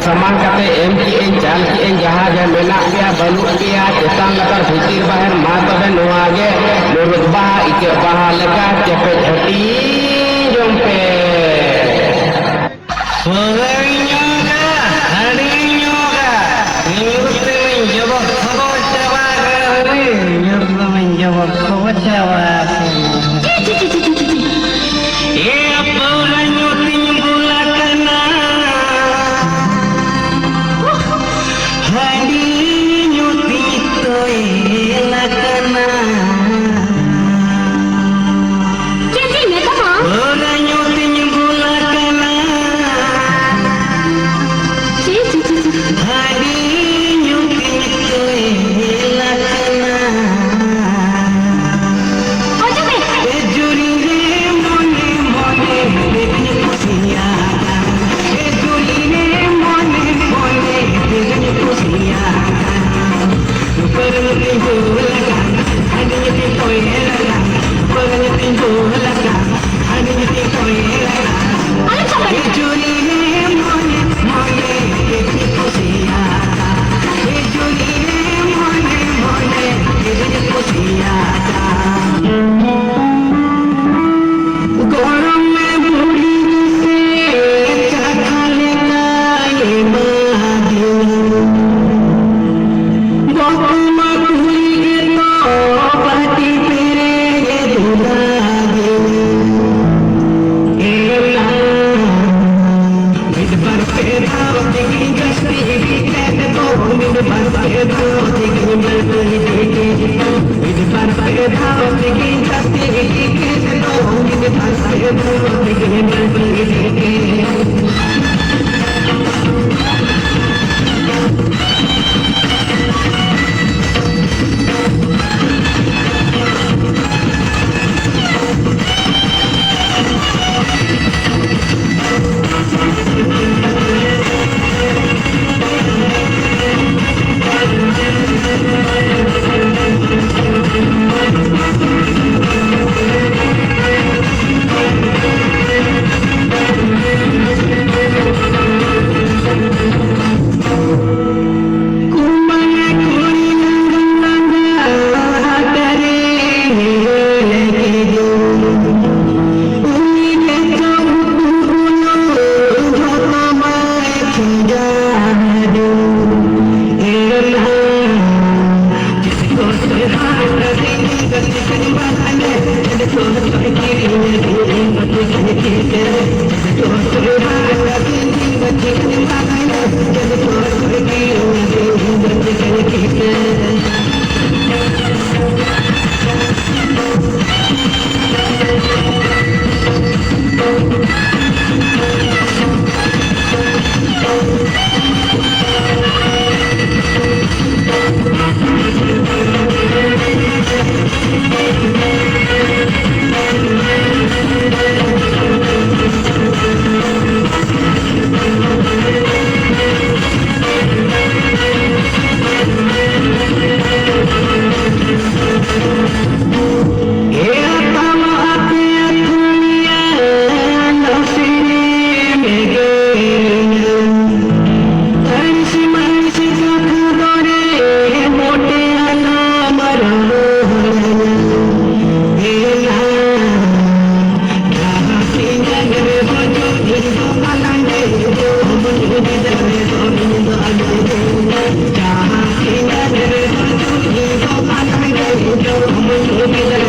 saman kate em ki en jal ki en jaha ge menak pia banu pia cetan latar bhitir bahar ma tobe noa ge lurut baha ike baha leka cepet hati jompe Soalnya harinya nyurut menjawab kebacawa nyurut menjawab kebacawa ya pula nyuting bulakana hari nyuting toy lakana Jadi ni tak apa? pula nyuting bulakana hari nyuting toy lakana Oh, jom juri re mone mone devne kusiya juri re mone mone devne kusiya परम तिंजो लगा हनी ती कोई लगा परम तिंजो लगा हनी ती कोई लगा Alam sampai juri re mone mone devne kusiya juri re mone mone devne kusiya गौरव में भूली से चखले का ये महादेव गौतम भूली के तो पति तेरे ये दूल्हा देव मिड पर पैदा होती गस्ती भी कहते तो मिड पर पैदा होती बलबली देखे मिड पर पैदा होती गस्ती भी कहते तो मिड पर पैदा होती बलबली देखे Jump,